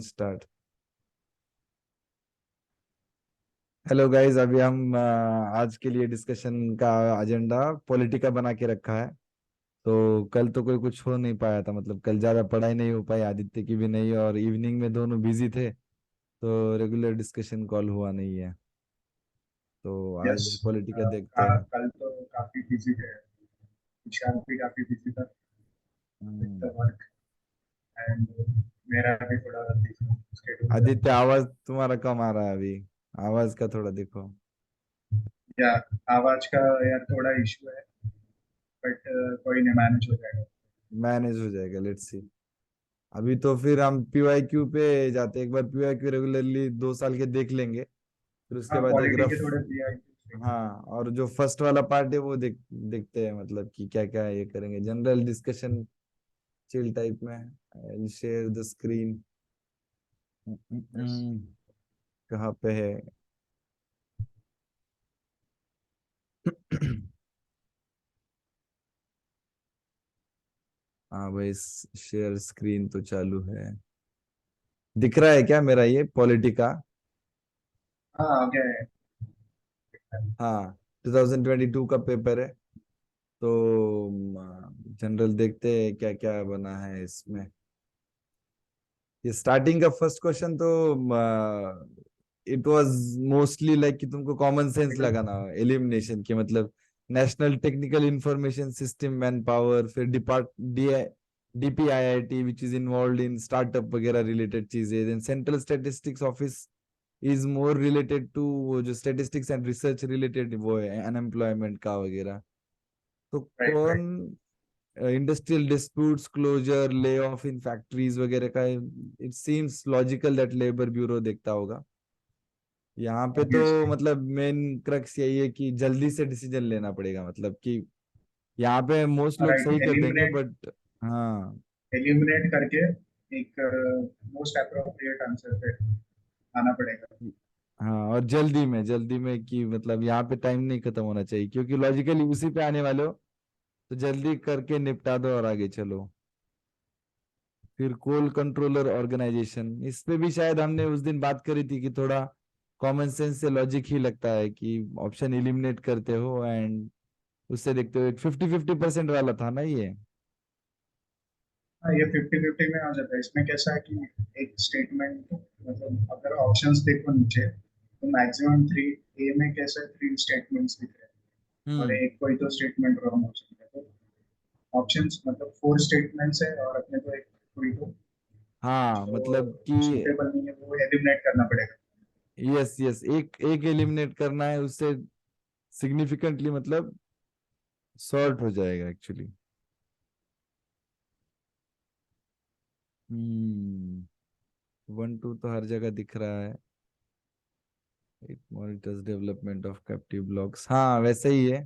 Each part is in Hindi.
स्टार्ट। हेलो गाइस, अभी हम आज के लिए डिस्कशन का एजेंडा पॉलिटिका बना के रखा है। तो कल तो कोई कुछ हो नहीं पाया था, मतलब कल ज़्यादा पढ़ाई नहीं हो पाई, आदित्य की भी नहीं, और इवनिंग में दोनों बिजी थे, तो रेगुलर डिस्कशन कॉल हुआ नहीं है। तो यस। आज पॉलिटिका देखते हैं। कल तो काफी बिजी थे। विशाल भी काफी बिजी था with hmm. The work and मेरा भी थोड़ा बिजी स्केड्यूल था। आदित्य, आवाज तुम्हारा कम आ रहा है अभी, आवाज का थोड़ा देखो। या आवाज का यार थोड़ा इशू है बट कोई नहीं, मैनेज हो जाएगा। मैनेज हो जाएगा, लेट्स सी। अभी तो फिर हम पीवाईक्यू पे जाते हैं। एक बार पीवाईक्यू रेगुलरली 2 साल के देख लेंगे, फिर उसके हाँ, बाद एक पॉलिटी के रफ। थोड़े भी हाँ, और जो फर्स्ट वाला पार्ट है वो देखते हैं, मतलब कि क्या क्या ये करेंगे, जनरल डिस्कशन, चिल टाइप में। I share the screen. Yes. कहाँ पे है? हाँ भाई, शेयर स्क्रीन तो चालू है। दिख रहा है क्या मेरा ये पॉलिटिका? हाँ, आगे है। हाँ, 2022 का पेपर है। तो जनरल देखते हैं क्या क्या बना है इसमें। ये स्टार्टिंग का फर्स्ट क्वेश्चन तो इट वाज मोस्टली लाइक कि तुमको कॉमन सेंस Political। लगाना हो, एलिमिनेशन के मतलब national technical information system man power, फिर DPIIT which is involve in startup वगैरह रिलेटेड चीजें, then central statistics office is more related to वो जो स्टैटिस्टिक्स एंड रिसर्च रिलेटेड वो है अनएम्प्लॉयमेंट का वगैरह। तो राइट कौन right. Industrial disputes, closure, lay off in factories वगैरह का, it seems logical that labour bureau देखता होगा। यहाँ पे तो ऑब्वियसली। मतलब मेन क्रक्स यही है कि जल्दी से डिसीजन लेना पड़ेगा, मतलब कि यहाँ पे मोस्ट लोग राइट, सही कर देंगे एलिमिनेट बट। हाँ। एलिमिनेट करके एक मोस्ट अप्रोप्रिएट आंसर पे आना पड़ेगा। हाँ, और जल्दी में कि मतलब यहाँ पे टाइम नहीं खत्म होना चाहिए, क्योंकि लॉजिकली उसी पे आने वाले हो, तो जल्दी करके निपटा दो और आगे चलो। फिर कोल कंट्रोलर ऑर्गेनाइजेशन, इस पे भी शायद हमने उस दिन बात करी थी कि थोड़ा कॉमन सेंस से लॉजिक ही लगता है कि ऑप्शन एलिमिनेट करते हो, एंड उससे देखते हो एक 50-50% वाला था ना ये। हाँ, ये 50-50 में आ जाता है। इसमें कैसा है कि एक स्टेटमेंट, मतलब अगर ऑप्शंस देखो नीचे तो मैक्सिमम थ्री, ए में कैसे थ्री स्टेटमेंट्स दिख रहे हैं और हम्म। एक कोई तो स्टेटमेंट रॉन्ग हो सकता है। तो ऑप्शंस मतलब फोर स्टेटमेंट्स है और अपने को एक कोई तो हाँ, जो मतलब कि सूटेबल नहीं है वो एलिमिनेट करना पड़ेगा। यस यस, एक एक एलिमिनेट करना है, उससे सिग्निफिकेंटली मतलब सॉर्ट हो जाएगा एक्चुअली। हम्म। 1-2 तो हर जगह दिख रहा है। It monitors development of captive blocks, हाँ वैसे ही है।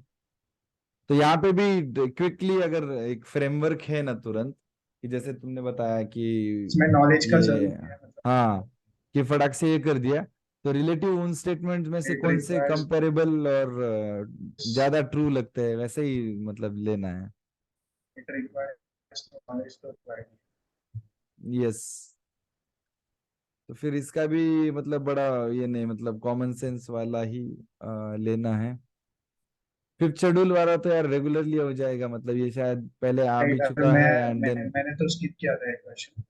तो यहाँ पे भी क्विकली अगर एक फ्रेमवर्क है ना तुरंत, कि जैसे तुमने बताया कि इसमें नॉलेज का ये, जरूरी है, मतलब हाँ, कि फटाक से ये कर दिया, तो रिलेटिव उन स्टेटमेंट में से इट कौन से रिक्वायर्स कंपेरेबल और ज्यादा ट्रू लगते हैं, वैसे ही मतलब लेना है। इट रिक्वायर्स नॉलेज तो रिक्वायर्ड। यस। तो फिर इसका भी मतलब बड़ा ये नहीं, मतलब कॉमन सेंस वाला ही लेना है। फिफ्थ शेड्यूल वाला तो यार रेगुलरली हो जाएगा, मतलब ये शायद पहले आ भी राइट, चुका मैं है एंड मैंने देन। मैंने तो स्किप किया था एक क्वेश्चन।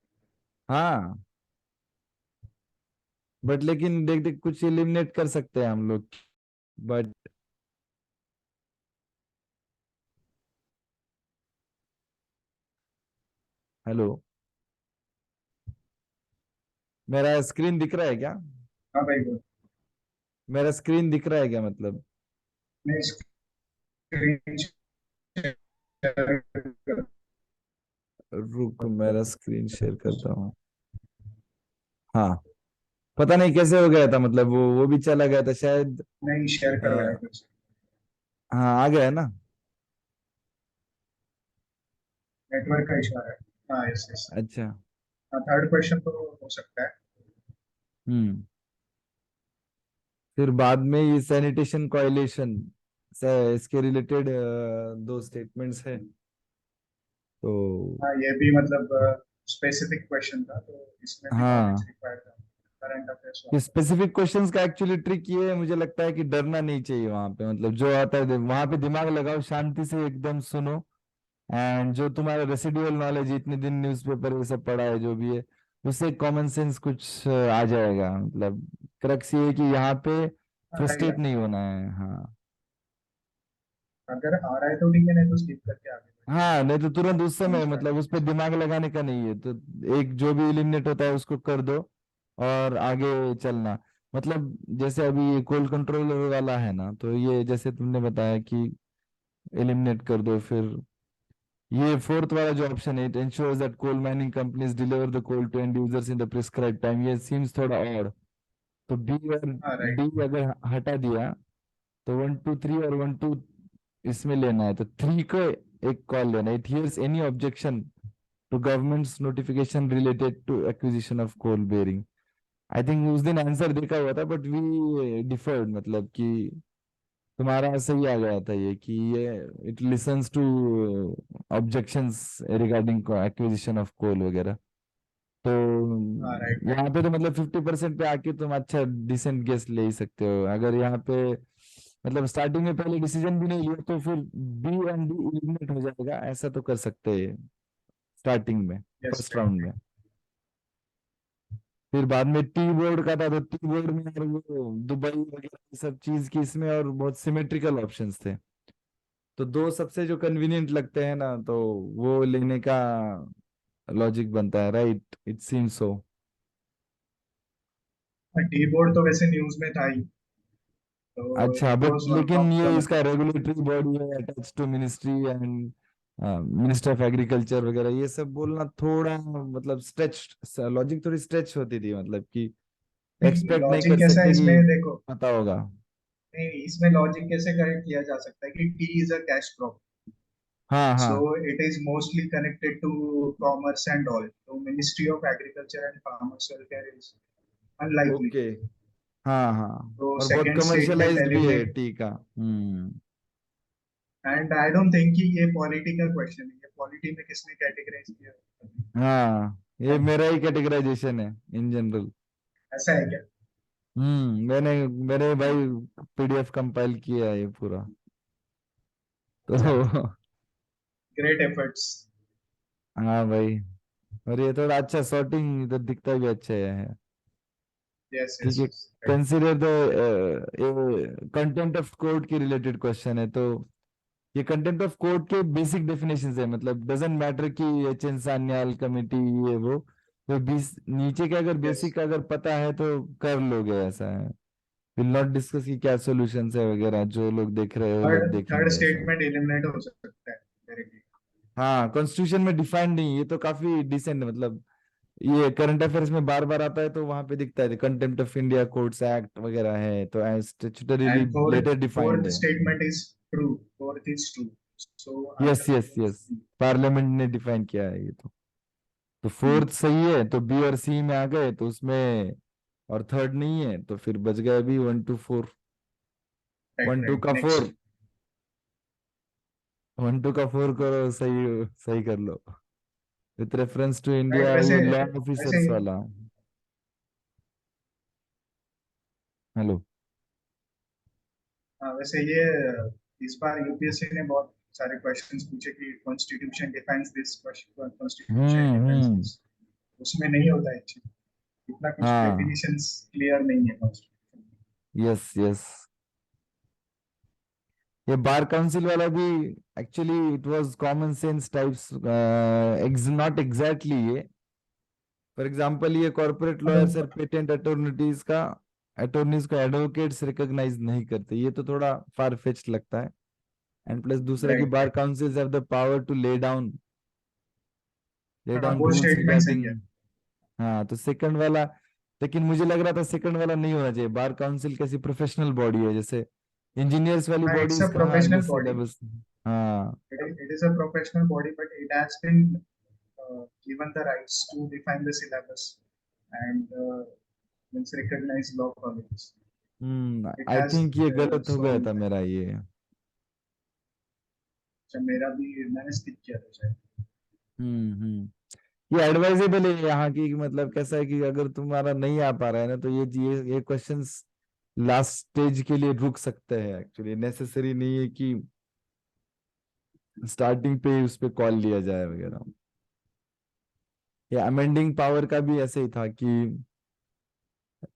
हाँ, बट लेकिन देख देख कुछ एलिमिनेट कर सकते हैं हम लोग, बट। हेलो, मेरा स्क्रीन दिख रहा है क्या? हाँ भाई, वो मेरा स्क्रीन दिख रहा है क्या मतलब? मैं स्क्रीन शेयर कर। रुक, मेरा स्क्रीन शेयर करता हूँ। हाँ, पता नहीं कैसे हो गया था, मतलब वो भी चला गया था शायद। नहीं, शेयर करवाया आ, फिर से। हाँ, आ गया है ना? नेटवर्क का इशू आ रहा है। हाँ, यस यस। अच्छा। हाँ, थर्ड क्वेश्चन तो हो सकता है। हम्म। फिर बाद में ये सैनिटेशन कॉइलेशन से इसके रिलेटेड 2 स्टेटमेंट्स है। तो हाँ, ये भी मतलब स्पेसिफिक क्वेश्चन था, तो इसमें भी नॉलेज हाँ, रिक्वायर्ड था, करंट अफेयर्स कि वाला। स्पेसिफिक क्वेश्चंस का एक्चुअली ट्रिक ये है, मुझे लगता है कि डरना नहीं चाहिए वहां पे, मतलब जो आता है वहां पे दिमाग लगाओ, शांति से एकदम सुनो। एंड जो तुम्हारा रेसिडुअल नॉलेज इतने दिन न्यूज़पेपर ये सब पढ़ा है जो भी है, उससे कॉमन सेंस कुछ आ जाएगा। मतलब क्रक्स ये है कि यहाँ पे फ्रस्ट्रेट आएगा, नहीं होना है। हाँ। अगर आ रहा है तो ठीक है, नहीं तो स्किप करके आगे हाँ, नहीं तो तुरंत उस बढ़ो समय मतलब उस स्टार्टिंग पर से। दिमाग लगाने का नहीं है, तो एक जो भी एलिमिनेट होता है उसको कर दो और आगे चलना। मतलब जैसे अभी ये कोल कंट्रोलर वाला है ना, तो ये जैसे तुमने बताया कि एलिमिनेट कर दो, फिर ये फोर्थ वाला जो ऑप्शन है, it ensures that coal mining companies deliver the coal to end users in the prescribe time, ये सीम्स थोड़ा ऑड। तो बी और हाँ राइट। डी अगर हटा दिया, तो 1 2 3 और 1 2 इसमें लेना है, तो 3 को एक कॉल लेना है, it hears any objection to government's notification related to acquisition of coal bearing. I think उस दिन आंसर देखा हुआ था, बट वी डिफर्ड, मतलब कि तुम्हारा सही आ गया था ये कि ये it listens to objections regarding acquisition of coal वगैरह। तो हाँ राइट यहाँ राइट। पे तो मतलब 50% पे आके तुम अच्छा डिसेंट गेस ले ही सकते हो। अगर यहाँ पे मतलब स्टार्टिंग में पहले डिसीजन भी नहीं लिया, तो फिर बी एंड डी एलिमिनेट हो जाएगा, ऐसा तो कर सकते हैं स्टार्टिंग में, यस फर्स्ट राइट राउंड में। राइट। फिर बाद में टी बोर्ड का था, तो टी बोर्ड में यार वो दुबई वगैरह ये सब चीज की इसमें और बहुत सिमेट्रिकल ऑप्शंस थे। तो दो सबसे जो कन्वीनियंट लगते हैं ना, तो वो लेने का लॉजिक बनता है, right? It seems so. Tea board तो वैसे न्यूज में था ही, तो अच्छा, इट बट वाज वन लेकिन ऑफ द ये इसका मतलब। रेगुलेटरी बॉडी है, attach to ministry and minister of agriculture वगैरह, ये सब बोलना थोड़ा मतलब स्ट्रेच, लॉजिक थोड़ी स्ट्रेच होती थी, मतलब कि नहीं, एक्सपेक्ट नहीं लॉजिक कर कैसा है सकते कि इसमें देखो। पता होगा। नहीं, इसमें लॉजिक कैसे करेक्ट किया जा सकता है कि T is a cash crop, हाँ so हाँ। it is mostly connected to commerce and all. So Ministry of Agriculture and Farmers Welfare is unlikely. Okay. हाँ हाँ। So और बहुत second statement कमर्शियलाइज्ड भी है eliminate, टी का। हम्म। and I don't think कि ये political question है, ये polity में किसने categorize किया? हाँ, ये मेरा ही कैटेगराइजेशन है इन जनरल। ऐसा है क्या? मैंने मेरे भाई पीडीएफ कंपाइल किया है ये पूरा। तो अच्छा, great efforts. हाँ भाई। और ये थोड़ा अच्छा सॉर्टिंग इधर दिखता भी अच्छा है। Yes, ठीक yes, है। yes. Right. Consider the content of court की रिलेटेड क्वेश्चन है, तो ये कंटेंट ऑफ कोर्ट के बेसिक डेफिनेशन है, मतलब डजेंट मैटर कि एच एन सान्याल कमेटी ये वो, तो बीस नीचे के अगर Yes. बेसिक अगर पता है तो कर लोगे, ऐसा है। विल नॉट डिस्कस की क्या सॉल्यूशंस है वगैरह, जो लोग देख रहे हो लोग थर्ड देखेंगे, ऐसा है। statement eliminate हो सकता है directly. हाँ, कॉन्स्टिट्यूशन में डिफाइंड नहीं, ये तो काफी डिसेंट, मतलब ये करंट अफेयर्स में बार बार आता है, तो वहां पे दिखता है contempt of India courts act वगैरह है, तो statutorily And fourth letter defined fourth है। statement is true. Fourth is true. So yes answer will yes be yes, B. Parliament ने डिफाइन किया है ये तो फोर्थ B. सही है, तो बी और सी में आ गए, तो उसमें और थर्ड नहीं है, तो फिर बच गया अभी 1 2 4। Right, 1 2 right. का Next. 4, 1 2 का 4 करो, सही सही कर लो। With reference to Right. India, वैसे ये लॉ वैसे ऑफिसर्स वाला। हेलो। वैसे ये इस बार यूपीएससी ने बहुत सारे क्वेश्चंस पूछे कि constitution defines this, constitution defines hmm. This. उसमें नहीं होता है एक्चुअली, इतना कुछ हाँ। डेफिनेशंस क्लियर नहीं है कॉन्स्टिट्यूशन। Yes yes. ये बार काउंसिल वाला भी actually it was common sense types, not exactly ये। फॉर एग्जांपल, ये कॉर्पोरेट लॉयर्स और पेटेंट अटॉर्नीज को एडवोकेट्स रिकॉग्नाइज नहीं करते, ये तो थोड़ा फार फेच्ड लगता है। एंड प्लस दूसरा कि right bar right. Councils have the power to lay हाँ, डाउन वो रूल्स स्टेटमेंट सही रिगार्डिंग। है। हाँ, तो सेकंड वाला, लेकिन मुझे लग रहा था सेकंड वाला नहीं होना चाहिए। बार काउंसिल कैसी प्रोफेशनल बॉडी है, जैसे इंजीनियर्स वाली हाँ, इट्स बॉडीज अ कहाँ ये प्रोफेशनल बॉडी। सिलेबस। हाँ। It is a professional body, but it has been given the rights to define the syllabus and means recognize law colleges. It I has think ये गलत हो गया so था मेरा ये। अच्छा, मेरा भी मैंने स्किप किया था शायद। हम्म। ये एडवाइजेबल है यहाँ की, कि मतलब कैसा है कि अगर तुम्हारा नहीं आ पा रहा है ना, तो ये क्वेश्चंस लास्ट स्टेज के लिए रुक सकते हैं। एक्चुअली नेसेसरी नहीं है कि स्टार्टिंग पे ही उस पे कॉल लिया जाए वगैरह। ये अमेंडिंग पावर का भी ऐसे ही था कि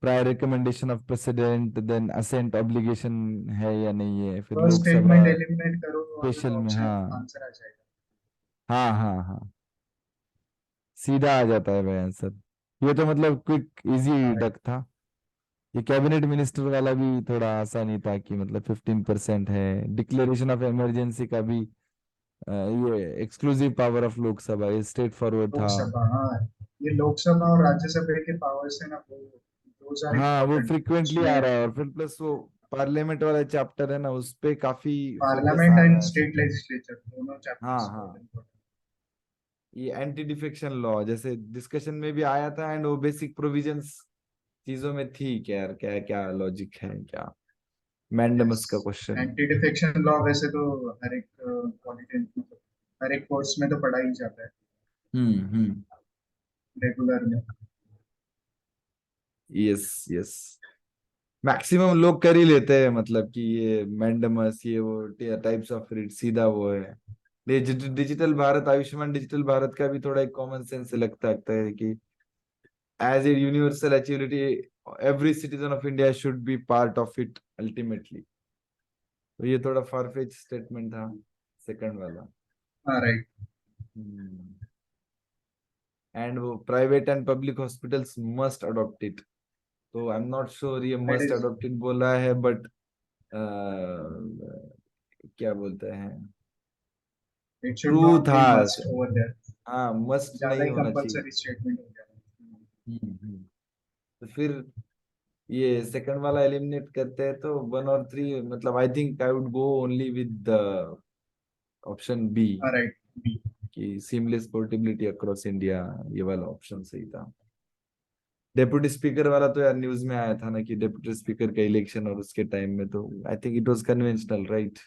prior recommendation of president, then assent obligation है या नहीं है, फिर फर्स्ट लोकसभा स्टेटमेंट एलिमिनेट करो और स्पेशल में। ऑप्शन हाँ आंसर आ जाएगा। हाँ हाँ हाँ, सीधा आ जाता है भाई आंसर। ये तो मतलब क्विक इजी हाँ, डक था। ये कैबिनेट मिनिस्टर वाला भी थोड़ा आसान ही था, कि मतलब 15% है। डिक्लेरेशन ऑफ इमरजेंसी का भी ये एक्सक्लूसिव पावर ऑफ लोकसभा, ये स्ट्रेट फॉरवर्ड था। लोकसभा, हाँ, ये लोकसभा और राज्यसभा के पावर्स है ना, वो दोज आर हाँ वो इम्पोर्टेंट फ्रिक्वेंटली आ उसमें। रहा है, और फिर प्लस वो पार्लियामेंट वाला चैप्टर है ना, उस पे काफी फोकस पार्लियामेंट आ एंड रहा है स्टेट सबका। लेजिस्लेचर दोनों हाँ चैप्टर्स बहुत हाँ, इम्पोर्टेंट। ये एंटी डिफेक्शन लॉ जैसे डिस्कशन में भी आया था, एंड वो बेसिक प्रोविजंस चीजों में थी क्या यार, क्या क्या लॉजिक है क्या। यस, मैंडेमस का क्वेश्चन। एंटी डिफेक्शन लॉ वैसे तो हर एक पॉलिटिक्स मतलब हर एक कोर्स में तो पढ़ा ही जाता है हम्म। रेगुलर में। यस यस, मैक्सिमम लोग कर ही लेते हैं, मतलब कि ये मैंडेमस, ये वो टाइप्स ऑफ रीड सीधा वो है। डिजिटल भारत, आयुष्मान डिजिटल भारत का भी थोड़ा एक कॉमन सेंस से लगता है कि as a universal activity, every citizen of India should be part of it ultimately. तो ये थोड़ा फारफेच स्टेटमेंट था सेकंड वाला। हाँ राइट। एंड वो private and public hospitals must adopt it. तो आई एम नॉट श्योर ये that must is, adopt it बोला है, बट क्या बोलते हैं, इट शुड ट्रू नॉट था। Be must over there. हाँ मस्ट ज्यादा नहीं ही होना चाहिए। कंपलसरी स्टेटमेंट हो गया। हम्म। तो फिर ये सेकंड वाला एलिमिनेट करते हैं, तो 1 और 3, मतलब I think I would go only with option B, हाँ राइट। कि सीमलेस पोर्टेबिलिटी अक्रॉस इंडिया, ये वाला ऑप्शन सही था। डेप्यूटी स्पीकर वाला तो यार न्यूज में आया था ना, कि डेप्यूटी स्पीकर का इलेक्शन, और उसके टाइम में तो आई think it was conventional right.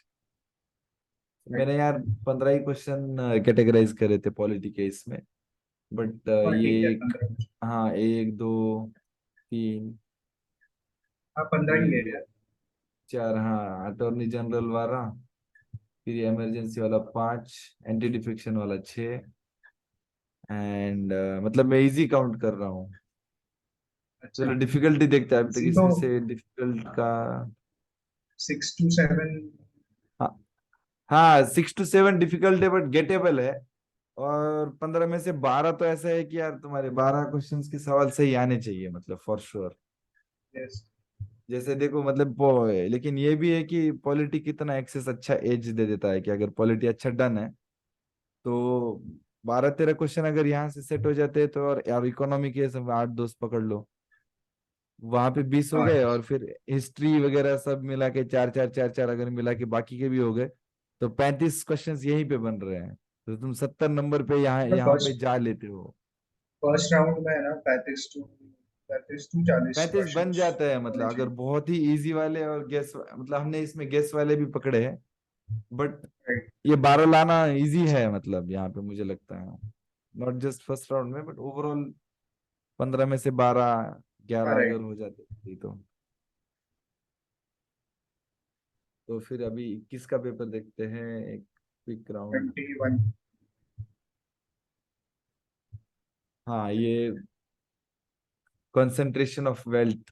मैंने यार 15 ही क्वेश्चन कैटेगराइज करे थे पॉलिटी के इसमें, बट और ये ठीक है एक, 15। हाँ 1 2 3 हाँ 15 ही है ये यार। 4, हाँ अटॉर्नी जनरल वाला, फिर इमरजेंसी वाला 5, एंटी डिफेक्शन वाला 6, एंड मतलब मैं इजी काउंट कर रहा हूँ। चलो अच्छा, डिफिकल्टी देखते हैं अभी तक इसी तो इसमें से डिफिकल्ट का। 6 to 7। हाँ हाँ, 6 to 7 डिफिकल्ट है, बट गेटेबल है। और 15 में से 12 तो ऐसा है कि यार तुम्हारे 12 क्वेश्चंस के सवाल सही आने चाहिए, मतलब फॉर श्योर। यस जैसे देखो मतलब लेकिन ये भी है कि पॉलिटी कितना एक्सेस अच्छा एज दे देता है, कि अगर पॉलिटी अच्छा डन है तो 12 13 क्वेश्चन अगर यहाँ से सेट हो जाते हैं, तो और यार इकोनॉमी के सब 8 दोस्त पकड़ लो, वहां पे 20 हो हाँ। गए, और फिर हिस्ट्री वगैरह सब मिला के 4 4 4 4 अगर मिला के बाकी के भी हो गए, तो 35 क्वेश्चंस यहीं पे बन रहे हैं। तो तुम 70 नंबर पे यहाँ यहाँ पे फर्स्ट जा लेते हो। फर्स्ट राउंड में है ना 35 to 40 बन क्वेश्चंस जाता है, होने मतलब अगर चाहिए। बहुत ही इजी वाले और गेस, मतलब हमने इसमें गेस वाले भी पकड़े हैं, बट राइट। ये 12 लाना इजी है, मतलब यहाँ पे मुझे लगता है। नॉट जस्ट फर्स्ट राउंड में, बट ओवरऑल 15 में से 12 11 अगर राइट। हो जाते तो फिर अभी 21 का पेपर देखते हैं, एक क्विक राउंड। 21। हाँ ये कंसंट्रेशन ऑफ वेल्थ,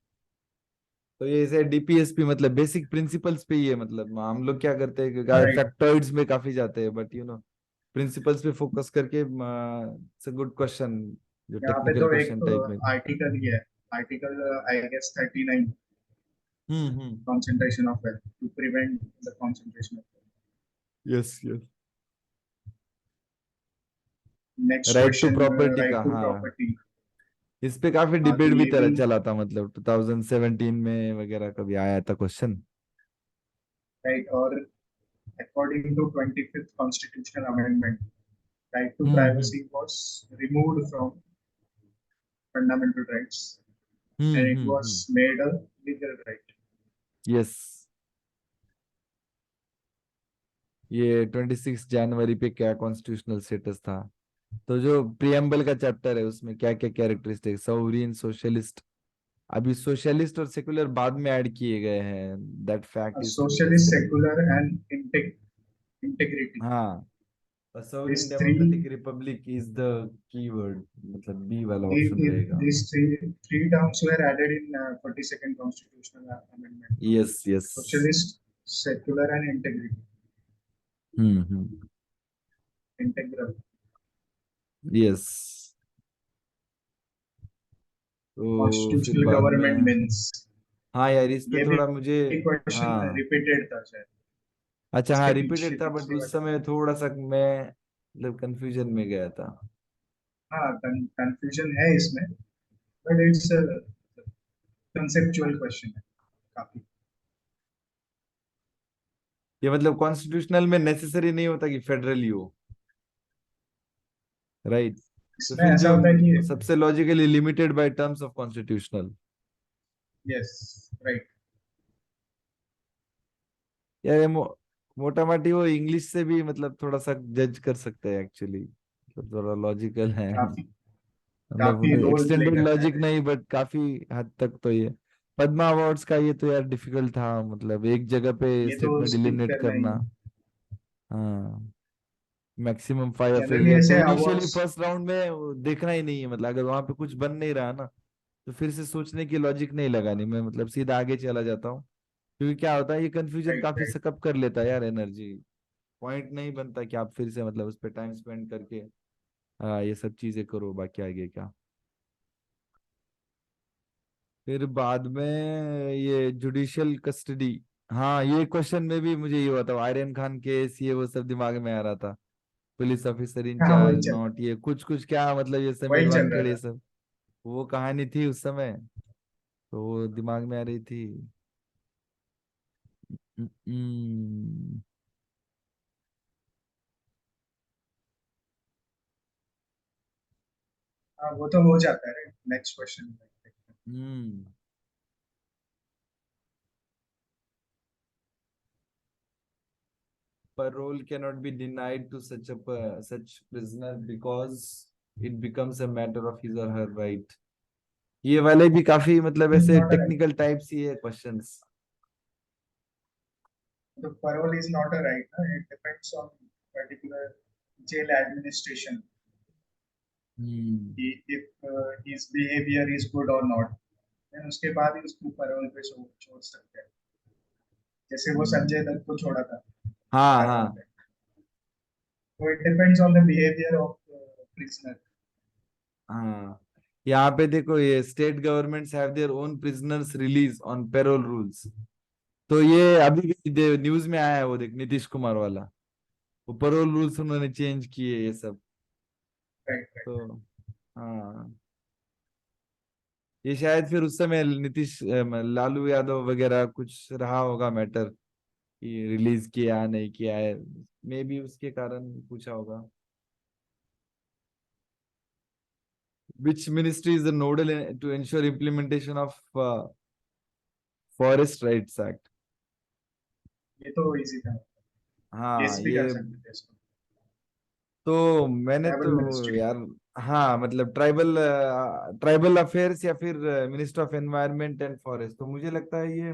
तो ये ऐसे डीपीएसपी, मतलब बेसिक प्रिंसिपल्स पे ही है। मतलब हम लोग क्या करते हैं कि राइट। फैक्टॉइड्स में काफी जाते हैं, बट प्रिंसिपल्स पे फोकस करके इट्स अ गुड क्वेश्चन, जो यहाँ पे टेक्निकल तो एक क्वेश्चन टाइप में। आर्टिकल ही है, article I guess 39, hmm. concentration of wealth to prevent the concentration of wealth. Yes yes, next right to question, property का, राइट टू हाँ प्रॉपर्टी। इस पे काफी हाँ तो डिबेट भी ये भी तरह चला था, मतलब 2017 में वगैरह कभी आया था क्वेश्चन। राइट। और according to 25th constitutional amendment, right to hmm. privacy was removed from fundamental rights and it was made a legal right. Yes, ये 26 जनवरी पे क्या कॉन्स्टिट्यूशनल स्टेटस था। तो जो प्रियम्बल का चैप्टर है उसमें क्या क्या कैरेक्टरिस्टिक, सॉवरेन, सोशलिस्ट, अभी सोशलिस्ट और सेकुलर बाद में ऐड किए गए हैं, that fact is Socialist, interesting. secular, and integrity. हाँ, sovereign These three, democratic Republic is the keyword, मतलब बी वाला ऑप्शन रहेगा। these three terms were added in 42nd Constitutional Amendment. Yes yes. Socialist, secular, and hmm. integral. Yes. तो फिर Constitutional बाद government में, means, हाँ यार इस पे ये भी थोड़ा मुझे, क्वेश्चन हाँ रिपीटेड था शायद, अच्छा, हाँ इसके पीछे रिपीटेड था, बट पिछले उस वाले। समय थोड़ा सा मैं मतलब कंफ्यूजन में गया था। हाँ, कंफ्यूजन है इसमें, बट इट्स कंसेप्चुअल क्वेश्चन है काफी। ये मतलब कॉन्स्टिट्यूशनल में नेसेसरी नहीं होता कि फेडरल ही हो, राइट? तो इसमें फिर ऐसा जो होता है कि, सबसे logically limited by terms of constitutional, yes, right. यार ये मोटा माटी वो इंग्लिश से भी मतलब थोड़ा सा जज कर सकते हैं एक्चुअली, मतलब थोड़ा लॉजिकल है, काफी मतलब काफी रोल प्ले एक्सटेंडेड करता लॉजिक है। नहीं बट काफी हद तक तो ये पद्मा अवार्ड्स का ये तो यार डिफिकल्ट था, मतलब एक जगह पे ये तो स्टेटमेंट स्टिक डिलिनेट करना ही करना। है। हाँ, मैक्सिमम 5 जनरली एफएल, तो ऐसे इनिशियली अवार्ड्स, फर्स्ट राउंड में वो देखना ही नहीं है, मतलब अगर वहां पे कुछ बन नहीं रहा ना तो फिर से सोचने की लॉजिक नहीं लगानी, मैं मतलब सीधा आगे चला जाता हूँ, क्योंकि क्या होता है ये कंफ्यूजन राइट काफी राइट। सकअप कर लेता है यार एनर्जी, पॉइंट नहीं बनता कि आप फिर से मतलब उस पर टाइम स्पेंड करके ये सब चीजें करो, बाकी आगे क्या। फिर बाद में ये जुडिशियल कस्टडी, हाँ ये क्वेश्चन में भी मुझे ये हुआ था, आर्यन खान केस ये वो सब दिमाग में आ रहा था, पुलिस ऑफिसर हाँ, वही इंचार्ज चल रहा नॉट, ये कुछ कुछ क्या मतलब ये वही समीर चल रहा वानखेड़े ये था। सब, वो कहानी थी उस समय, तो वो दिमाग में आ रही थी। हम्म। हाँ, वो तो हो जाता है। Next question. Hmm. parole cannot be denied to such prisoner because it becomes a matter of his or her right। ये वाले भी काफी मतलब इज ऐसे not a right. Technical types ही है क्वेश्चंस। तो parole is not a right, ना, it depends on particular jail administration, हम्म। कि if his behavior is good or not, then उसके बाद ही उसको parole पे छोड़ सकते हैं, जैसे वो संजय दत्त को छोड़ा था हाँ कारावास हाँ में। तो it depends on the behavior of prisoner. हाँ, यहाँ पे देखो ये state governments have their own prisoners release on payroll rules, तो ये अभी भी न्यूज में आया है, वो देख नीतीश कुमार वाला, वो पेरोल रूल्स उन्होंने चेंज किए ये सब। Right, right. तो हाँ, ये शायद फिर उस समय नीतीश लालू यादव वगैरह कुछ रहा होगा मैटर, कि रिलीज किया नहीं किया है, मे बी उसके कारण पूछा होगा। Which ministry is the nodal to ensure implementation of Forest Rights Act? ये तो इजी था, हाँ गेस भी कर ये, सकते थे इसको। तो मैंने ट्रैवल तो मिनिस्ट्री। यार, हाँ मतलब ट्राइबल ट्राइबल अफेयर्स या फिर minister of environment and forest, तो मुझे लगता है ये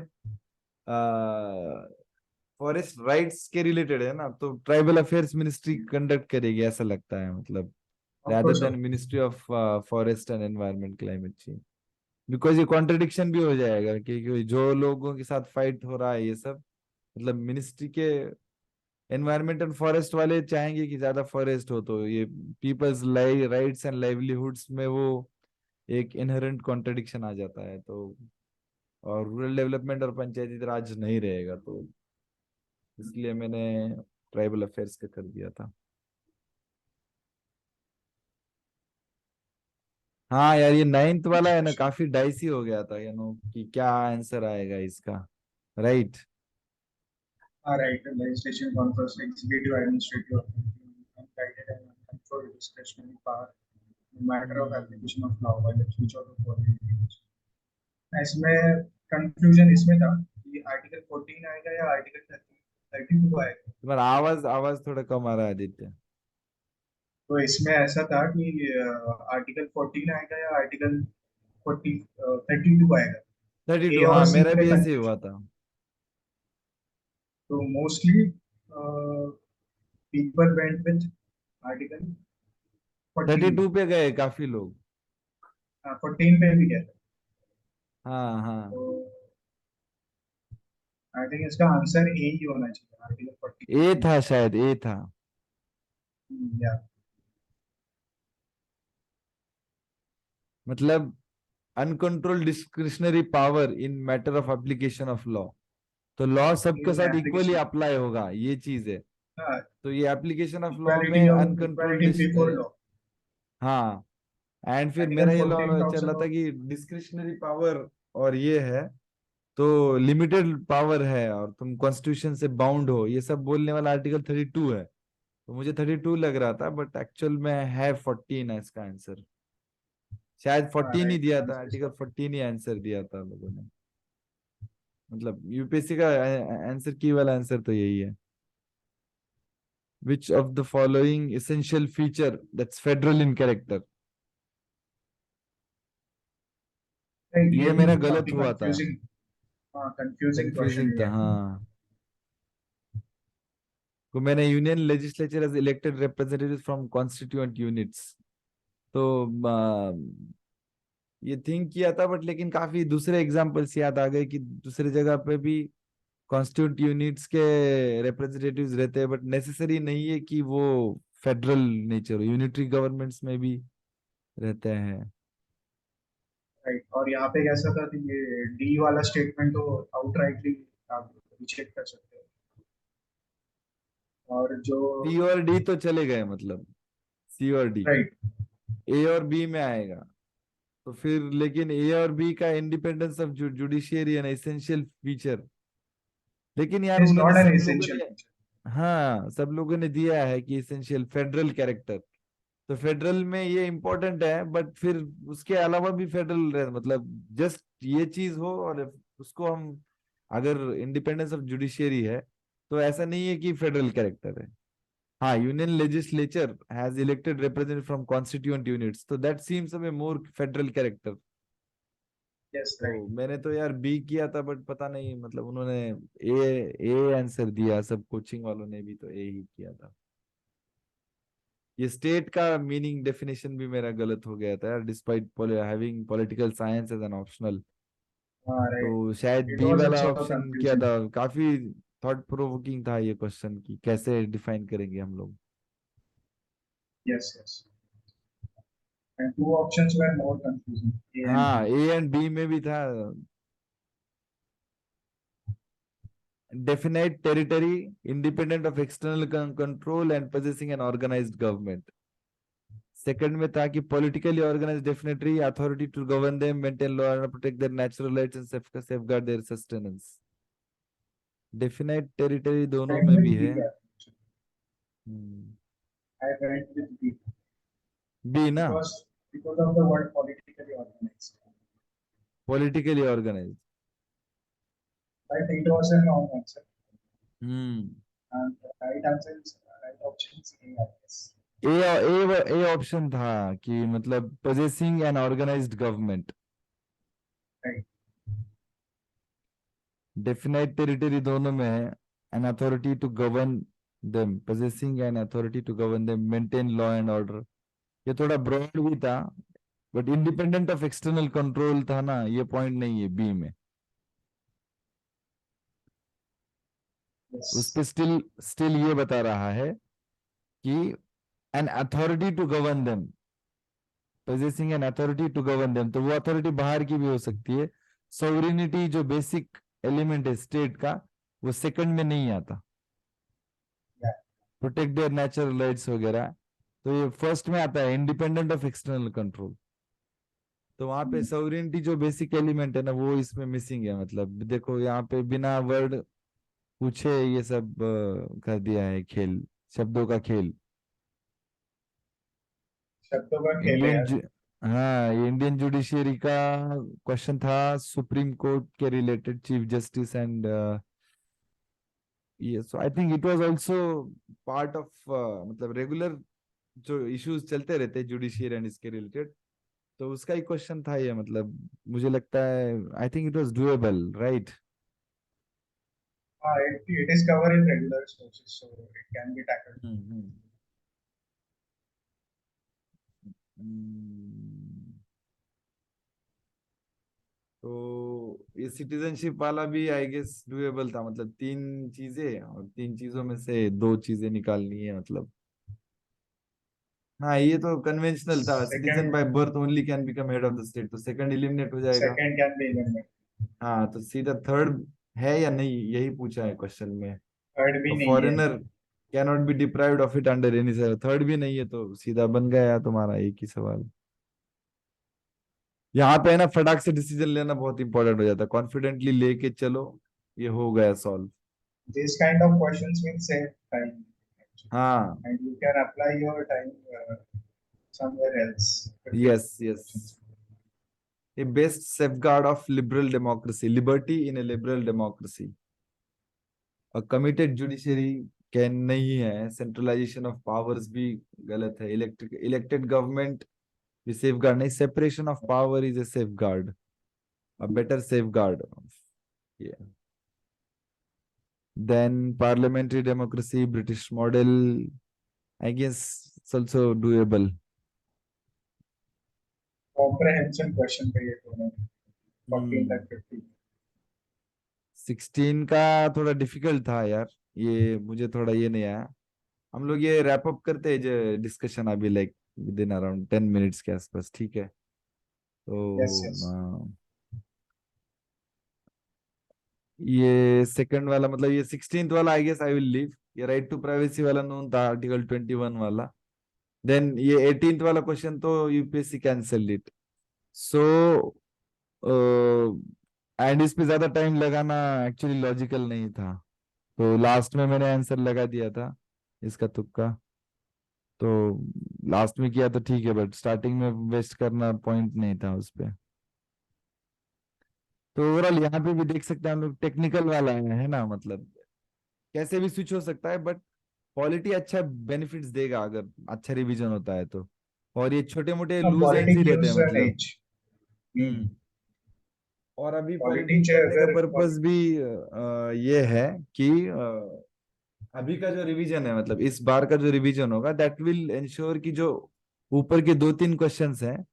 फॉरेस्ट राइट्स के रिलेटेड है ना, तो ट्राइबल अफेयर्स मिनिस्ट्री कंडक्ट करेगी ऐसा लगता है, मतलब of rather course than of ministry of forest and environment climate change, because ये कॉन्ट्रडिक्शन भी हो जाएगा कि जो लोगों के साथ फाइट हो रहा है ये सब, मतलब मिनिस्ट्री के एनवायरनमेंट एंड फॉरेस्ट वाले चाहेंगे कि ज्यादा फॉरेस्ट हो, तो ये पीपल्स राइट्स एंड लाइवलीहुड्स में वो एक इनहेरेंट कॉन्ट्रडिक्शन आ जाता है, तो और रूरल डेवलपमेंट और पंचायती राज नहीं रहेगा, तो इसलिए मैंने ट्राइबल अफेयर्स का कर दिया था। हाँ यार ये नाइन्थ वाला है ना, क्वेश्चन। काफी डाइसी हो गया था, कि क्या आंसर आएगा इसका, right? Right, legislation confers executive administrative authority and guided and controlled discretionary power no matter of hmm. application of law while which of the following is। इसमें कंफ्यूजन इसमें था कि आर्टिकल 14 आएगा या आर्टिकल 32 आएगा। तुम्हारा आवाज आवाज थोड़ा कम आ रहा है आदित्य। तो इसमें ऐसा था कि आर्टिकल 14 आएगा या आर्टिकल 32 आएगा। थर्टी ए टू और हाँ, सी मेरा में भी ऐसे ही कंफ्यूजन। हुआ था। तो mostly people went with article thirty 14। Two पे गए काफी लोग। 14 पे भी गया था। हाँ हाँ। तो आई थिंक इसका आंसर ए ही होना चाहिए, आर्टिकल ए 14। था शायद, ए था। या मतलब uncontrolled discretionary power in matter of application of law. तो लॉ सबके इन साथ इक्वली एप्लीकेशन, अप्लाई होगा, ये चीज है। तो ये एप्लीकेशन ऑफ लॉ इक्वालिटी में of uncontrolled. Equality before law. हाँ। एंड फिर आर्टिकल मेरा ये 14 लॉ टॉक्स चल रहा था अबाउट। कि डिस्क्रिशनरी पावर और ये है, तो लिमिटेड पावर है और तुम कॉन्स्टिट्यूशन से बाउंड हो, ये सब बोलने वाला आर्टिकल 32 है। तो मुझे 32 लग रहा था, बट एक्चुअल में है 14 है इसका आंसर। शायद 14 ही राइट, दिया था, answer is article 14 he answer दिया था लोगों ने। मतलब यूपीएससी का आंसर की वाला आंसर तो यही है। Which of the following essential feature that's federal in character? Right. ये ये भी मेरा गलत काफी हुआ था। कंफ्यूजिंग, हाँ कंफ्यूजिंग क्वेश्चन कंफ्यूजिंग है था ये। हाँ। तो मैंने union legislature as elected representative from constituent units. तो ये थिंक किया था, बट लेकिन काफी दूसरे एग्जांपल्स याद आ गए कि दूसरे जगह पे भी कॉन्स्टिट्यूंट यूनिट्स के रिप्रेजेंटेटिव्स रहते हैं, बट नेसेसरी नहीं है कि वो फेडरल नेचर, यूनिटरी गवर्नमेंट्स में भी रहते हैं। राइट, और यहाँ पे कैसा था कि ये डी वाला स्टेटमेंट तो आउटराइटली आप रिजेक्ट कर सकते हो। और जो सी और डी तो चले गए, मतलब सी और डी। राइट, ए और बी में आएगा। तो फिर लेकिन ए और बी का independence of judiciary an essential feature. लेकिन यार इज उन्होंने नॉट एन सब लोगों एसेंशियल ने, फीचर। हाँ सब लोगों ने दिया है कि एसेंशियल फेडरल कैरेक्टर। तो फेडरल में ये इंपॉर्टेंट है, बट फिर उसके अलावा भी फेडरल रहे, मतलब जस्ट ये चीज हो और उसको हम, अगर इंडिपेंडेंस ऑफ जुडिशियरी है तो ऐसा नहीं है कि फेडरल कैरेक्टर है। हाँ, union legislature has elected representative from constituent units, तो that seems a more federal character. Yes right. तो मैंने तो यार बी किया था, बट पता नहीं, मतलब उन्होंने ए आंसर दिया, सब कोचिंग वालों ने भी तो ए ही किया था। ये स्टेट का मीनिंग डेफिनेशन भी मेरा गलत हो गया था यार, despite having political science as an optional. हाँ राइट, तो शायद इट बी वाज वाला आल्सो ऑप्शन किया कंफ्यूजिंग। था। काफी थॉट प्रोवोकिंग था ये क्वेश्चन, की कैसे डिफाइन करेंगे हम लोग। Yes yes, and two options were more confusing, A and हाँ, बी। ए एंड बी में भी था। Definite territory, independent of external control and possessing an organized government. Second में था कि politically organized definitely authority to govern them, maintain law and protect their natural rights and safeguard their sustenance. Definite territory दोनों वेंट में विद भी बी है। यार, I went with B B ना, because of the word politically organized. politically organized। But it was a wrong answer. Hmm. And the right answer is right option is A, I guess. A option था कि मतलब possessing an organized government। Right. Definite territory दोनों में है। An authority to govern them, possessing an authority to govern them, maintain law and order। ये थोड़ा ब्रॉड भी था, but independent of external control था ना, ये पॉइंट नहीं है बी में। उस Yes. पे स्टिल स्टिल ये बता रहा है कि an authority to govern them, possessing an authority to govern them, तो वो अथॉरिटी बाहर की भी हो सकती है। सोवरेनिटी जो बेसिक एलिमेंट है स्टेट का, वो सेकंड में नहीं आता। Yeah. Protect their natural rights वगैरह, तो ये फर्स्ट में आता है, इंडिपेंडेंट ऑफ एक्सटर्नल कंट्रोल। तो वहां पे Hmm. सोवरेनिटी जो बेसिक एलिमेंट है ना, वो इसमें मिसिंग है। मतलब देखो यहाँ पे बिना वर्ड पूछे ये सब कर दिया है खेल, शब्दों का खेल। शब्दों का खेल है इंडियन यार। हाँ, ये इंडियन जुडिशियरी का क्वेश्चन था, सुप्रीम कोर्ट के रिलेटेड, चीफ जस्टिस एंड ये, so I think it was also part of, मतलब रेगुलर जो इश्यूज चलते रहते हैं जुडिशियरी एंड इसके रिलेटेड, तो उसका ही क्वेश्चन था ये, मतलब मुझे लगता है आई think it was doable, right? it is covered in regular sources, so it can be tackled. हम्म। हम्म। तो ये सिटीजनशिप वाला भी आई गेस डूएबल था, मतलब तीन चीजें और तीन चीजों में से दो चीजें निकालनी है मतलब। हाँ ये तो कन्वेंशनल था, citizen Second, by birth only can become head of the state, तो सेकंड एलिमिनेट हो जाएगा। second can be eliminated. हाँ तो सीधा थर्ड है या नहीं, यही पूछा है क्वेश्चन में। Third भी और नहीं है। Foreigner can not be deprived of it under any, third भी नहीं है, तो सीधा बन गया तुम्हारा एक ही सवाल। यहाँ पे है ना, फटाक से डिसीजन लेना बहुत इंपॉर्टेंट हो जाता है, कॉन्फिडेंटली लेके चलो, ये हो गया solve. This kind of questions will save time actually, हाँ। and you can apply your time somewhere else with yes different yes. questions. A best safeguard of liberal democracy, liberty in A liberal democracy. और कमिटेड जुडिशरी कैन नहीं है, सेंट्रलाइजेशन ऑफ पावर्स भी गलत है, इलेक्टेड गवर्नमेंट भी सेफगार्ड नहीं, separation of power is a safeguard, a better safeguard. Yeah. Then parliamentary democracy, British model, I guess it's also doable. Comprehension question पे ये दोनों 14 हम्म। तक 50। 16 का थोड़ा डिफिकल्ट था यार, ये मुझे थोड़ा ये नहीं आया। हम लोग ये रैप अप करते हैं जो डिस्कशन अभी, like with in around 10 minutes के आसपास, ठीक है? Yes, तो yes. ये सेकंड वाला, मतलब ये 16th वाला I guess I will leave. ये राइट टू प्राइवेसी वाला नोन था, आर्टिकल 21 वाला। देन ये 18th वाला क्वेश्चन तो UPSC cancel it. So and इस पे ज्यादा टाइम लगाना एक्चुअली लॉजिकल नहीं था, तो लास्ट में मैंने आंसर लगा दिया था इसका तुक्का। तो लास्ट में किया तो ठीक है, बट स्टार्टिंग में वेस्ट करना पॉइंट नहीं था उस पे। तो ओवरऑल यहाँ पे भी देख सकते हैं हम लोग, टेक्निकल वाला है ना, मतलब कैसे भी स्विच हो सकता है, बट क्वालिटी अच्छा बेनिफिट्स देगा अगर अच्छा रिवीजन होता है तो। और ये छोटे मोटे लूज एंड्स ही Politics रहते हैं gives an मतलब। edge. हम्म। और अभी Politics पॉलिटिक्स है करने का अगर पर्पस भी ये है कि अभी का जो रिवीजन है, मतलब इस बार का जो रिवीजन होगा, दैट विल इंश्योर कि जो ऊपर के दो तीन क्वेश्चंस हैं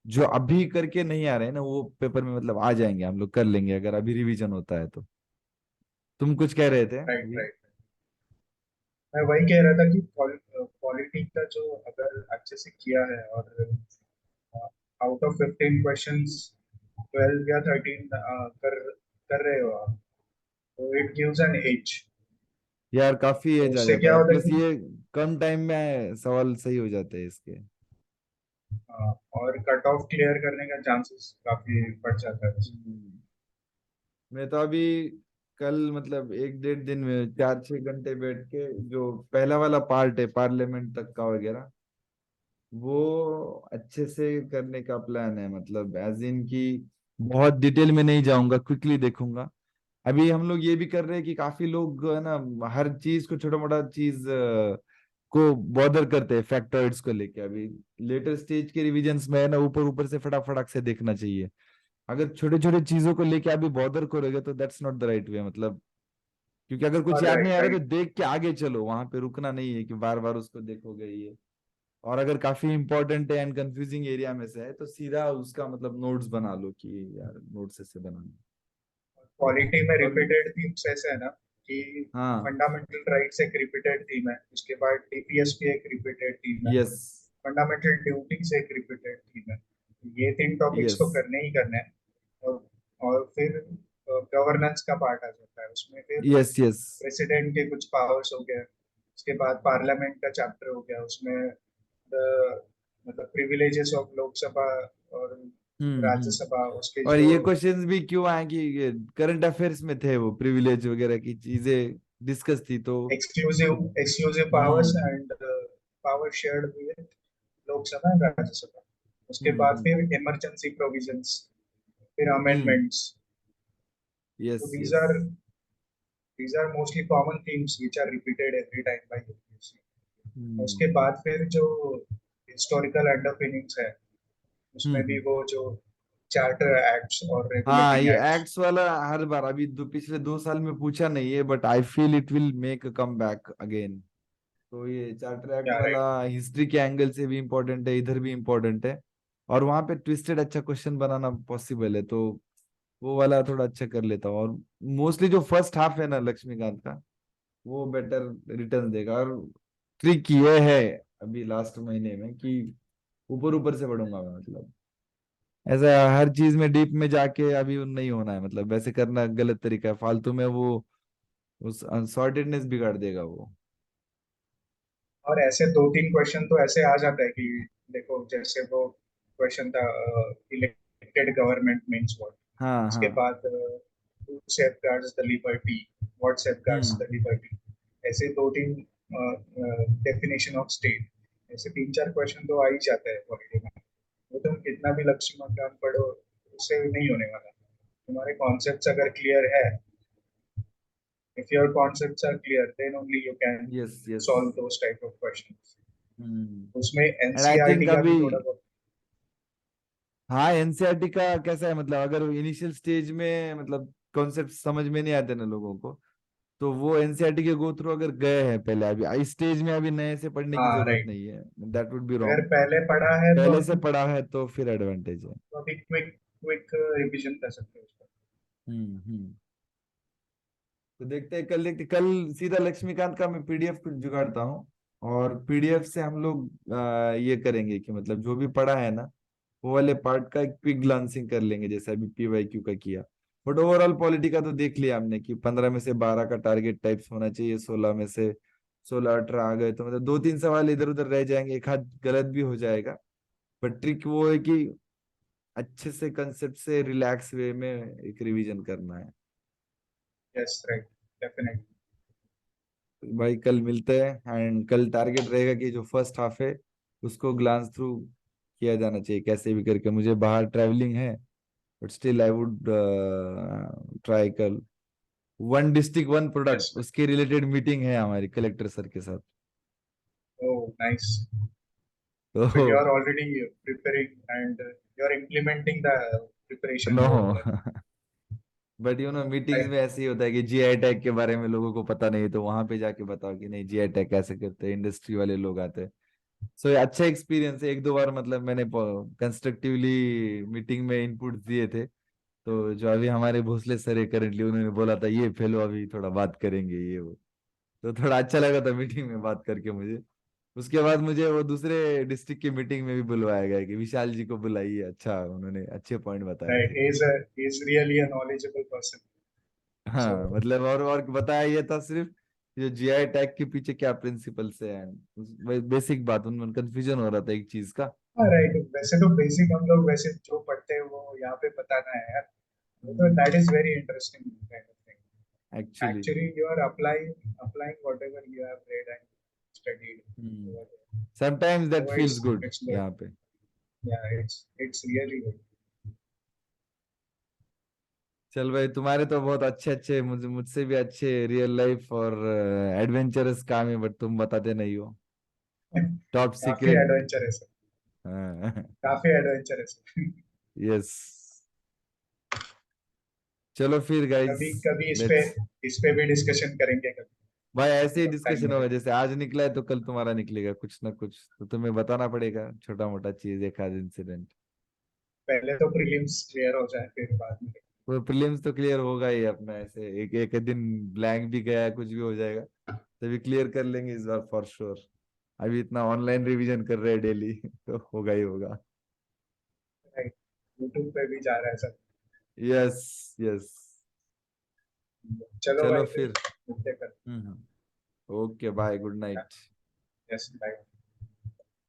जो अभी करके नहीं आ रहे हैं ना, वो पेपर में मतलब आ जाएंगे, हम लोग कर लेंगे अगर अभी रिवीजन होता है तो। तुम कुछ कह रहे थे राइट अभी? राइट। मैं वही कह रहा था कि पॉलिटिक्स का जो अगर अच्छे से किया है और आउट ऑफ 15 क्वेश्चंस 12 या 13 कर रहे हो आप, तो इट गिव्स एन एज। यार काफी तो एज आ उससे जाता क्या है, होता है प्लस कि ये कम टाइम में सवाल सही हो जाते हैं इसके। और कट ऑफ क्लियर करने का चांसेस काफी बढ़ जाता है उससे। हम्म। मैं तो अभी कल मतलब एक डेढ़ दिन में 4-6 घंटे बैठ के जो पहला वाला पार्ट है पार्लियामेंट तक का वगैरह, वो अच्छे से करने का प्लान है, मतलब एज इन की बहुत डिटेल में नहीं जाऊंगा, क्विकली देखूंगा। अभी हम लोग ये भी कर रहे हैं कि काफी लोग है ना, हर चीज को छोटा मोटा चीज को बॉदर करते हैं फैक्टॉइड्स को लेके। अभी लेटर स्टेज के रिविजन्स में है ना, ऊपर ऊपर से फटाफट से देखना चाहिए। अगर छोटे छोटे चीजों को लेके अभी बॉदर करोगे तो that's not the right way, मतलब क्योंकि अगर कुछ और याद नहीं राइट आ रहा राइट। तो देख के आगे चलो, वहां पे रुकना नहीं है कि बार बार उसको देखोगे ये। और अगर काफी इंपॉर्टेंट है एंड कंफ्यूजिंग एरिया में से है तो सीधा उसका मतलब नोट्स बना लो कि यार नोट्स ऐसे बनाना। पॉलिटी में और रिपीटेड थीम्स ऐसे है ना कि हाँ। फंडामेंटल राइट्स एक रिपीटेड थीम है, उसके बाद डीपीएस भी एक रिपीटेड थीम है, यस फंडामेंटल ड्यूटीज एक रिपीटेड थीम है। ये तीन टॉपिक्स यस तो करने ही करने हैं। और फिर गवर्नेंस का पार्ट आ जाता है उसमें, फिर यस यस। प्रेसिडेंट के कुछ पावर्स हो गए, उसके बाद पार्लियामेंट का चैप्टर हो गया उसमें द मतलब प्रिविलेजेस ऑफ लोकसभा और हम्म। राज्यसभा, उसके और जो ये क्वेश्चंस भी क्यों आए कि करंट अफेयर्स में थे, वो प्रिविलेज वगैरह की चीजें डिस्कस थी तो। Exclusive powers hmm and power shared with Lok Sabha and Rajya Sabha. उसके बाद हम्म। फिर इमरजेंसी प्रोविजंस, फिर hmm. Amendments. Yes So these yes. are mostly common themes which are repeated every time by UPSC. उसके बाद फिर जो हिस्टोरिकल अंडरपिनिंग्स है उसमें भी हम्म। वो जो चार्टर एक्ट्स और हाँ, रेगुलेटिंग ये एक्ट्स। एक्ट्स वाला हर बार अभी पिछले 2 साल में पूछा नहीं है, but I feel it will make a come back again. तो ये चार्टर एक्ट या वाला राइट। हिस्ट्री के एंगल से भी इम्पोर्टेंट है, इधर भी इम्पोर्टेंट है। और वहां पे ट्विस्टेड अच्छा क्वेश्चन बनाना पॉसिबल है, तो वो वाला थोड़ा अच्छा कर लेता हूँ। और मोस्टली जो फर्स्ट हाफ है ना लक्ष्मीकांत का, वो बेटर रिटर्न देगा। और ट्रिक ये है अभी लास्ट महीने में कि ऊपर ऊपर से पढ़ूंगा मैं, मतलब ऐसा हर चीज में डीप में जाके अभी वो नहीं होना है, मतलब वैसे करना गलत तरीका है, फालतू में वो उस अनसॉर्टेडनेस बिगाड़ देगा वो। और ऐसे दो तीन क्वेश्चन तो ऐसे आ जाता है कि देखो जैसे वो क्वेश्चन था इलेक्टेड गवर्नमेंट मीन्स व्हाट। हाँ उसके हाँ। बाद who safeguards the liberty, what safeguards hmm. the liberty। ऐसे दो तीन डेफिनेशन ऑफ स्टेट, ऐसे तीन चार क्वेश्चन तो आ ही जाता है पॉलिटी में। वो तुम कितना भी लक्ष्मीकांत पढ़ो उससे नहीं होने वाला। तुम्हारे कॉन्सेप्ट्स अगर क्लियर है, if your concepts are clear then only you can yes yes. solve those type of questions। हम्म। उसमें एंड आई थिंक एनसीईआरटी का भी अभी, थोड़ा बहुत। हाँ एनसीईआरटी का कैसा है, मतलब अगर इनिशियल स्टेज में मतलब कॉन्सेप्ट समझ में नहीं आते ना लोगों को, तो वो एनसीईआरटी के गो थ्रू अगर गए हैं पहले, अभी इस स्टेज में अभी नए से पढ़ने की हाँ जरूरत राइट। नहीं है, दैट वुड बी अगर रॉन्ग। पहले पढ़ा है तो पहले से अभी पढ़ा है तो फिर एडवांटेज है। तो अभी क्विक क्विक रिवीजन कर सकते हो उसका। हम्म। तो देखते हैं, कल देखते, कल सीधा लक्ष्मीकांत का मैं पीडीएफ जुगाड़ता हूँ, और पीडीएफ से हम लोग ये करेंगे कि मतलब जो भी पढ़ा है ना, वो वाले पार्ट का एक क्विक ग्लांसिंग कर लेंगे, जैसे अभी पीवाईक्यू का किया। बट ओवरऑल पॉलिटी का तो देख लिया हमने कि 15 में से 12 का टारगेट टाइप्स होना चाहिए, 16 में से 16 18 आ गए तो मतलब 2 3 सवाल इधर उधर रह जाएंगे, एक हाथ गलत भी हो जाएगा। बट ट्रिक वो है कि अच्छे से कंसेप्ट से रिलैक्स वे में एक रिवीजन करना है। Yes right, definitely. भाई कल मिलते हैं, एंड कल टारगेट रहेगा कि जो फर्स्ट हाफ है उसको ग्लांस थ्रू किया जाना चाहिए कैसे भी करके। मुझे बाहर ट्रैवलिंग है, but still I would try. कल one district one yes. Product उसके रिलेटेड मीटिंग है हमारी कलेक्टर सर के साथ। Oh nice. So you तो are already preparing and you are implementing the preparation no, over there, but meetings right? में ऐसे ही होता है कि जीआई टैग के बारे में लोगों को पता नहीं, तो वहां पे जाके बताओ कि नहीं जीआई टैग कैसे करते हैं, इंडस्ट्री वाले लोग आते हैं। सो ये अच्छा एक्सपीरियंस है, 1 2 बार मतलब मैंने कंस्ट्रक्टिवली मीटिंग में इनपुट दिए थे। तो जो अभी हमारे भोसले सर है करेंटली, उन्होंने बोला था ये फेलो अभी थोड़ा बात करेंगे ये वो, तो थोड़ा अच्छा लगा था मीटिंग में बात करके मुझे। उसके बाद मुझे वो दूसरे डिस्ट्रिक्ट की मीटिंग में भी बुलवाया गया कि विशाल जी को बुलाइए, अच्छा उन्होंने अच्छे पॉइंट बताए Right. थे। He is really a knowledgeable person. हाँ So मतलब, और बताया ये था सिर्फ जो जीआई टैग के पीछे क्या प्रिंसिपल्स है, बेसिक बात उनमें कंफ्यूजन हो रहा था एक चीज का। हाँ राइट, वैसे तो बेसिक हम लोग वैसे जो पढ़ते हैं वो यहाँ पे बताना है यार। तो that is very interesting kind of thing. Actually. Actually you are applying whatever you have read and studied over there. Sometimes that So feels good it's good। यहाँ पे। Yeah, it's really good। चल भाई, तुम्हारे तो बहुत अच्छे अच्छे, मुझसे भी अच्छे रियल लाइफ और एडवेंचरस काम है, बट तुम बताते नहीं हो। टॉप काफी सीक्रेट। एडवेंचरस है। काफी एडवेंचरस है। यस। चलो फिर गाइस, कभी कभी लेट्स, इस पे भी डिस्कशन करेंगे भाई ऐसे ही कभी टाइम डिस्कशन होगा, मिले। जैसे आज निकला है तो कल तुम्हारा निकलेगा कुछ ना कुछ, तो तुम्हें बताना पड़ेगा छोटा मोटा चीज, एक आध इंसिडेंट। पहले तो प्रीलिम्स क्लियर हो जाए फिर बाद में। वो प्रीलिम्स तो क्लियर होगा ही अपना, ऐसे एक एक दिन ब्लैंक भी गया कुछ भी हो जाएगा, तभी क्लियर कर लेंगे इस बार फॉर श्योर। अभी इतना ऑनलाइन रिवीजन कर रहे हैं डेली तो होगा ही होगा। राइट। यूट्यूब पे भी जा रहा है सब। Yes yes. चलो चलो भाई फिर फिर। मिलते हैं कल। Okay bye, good night. Yes bye.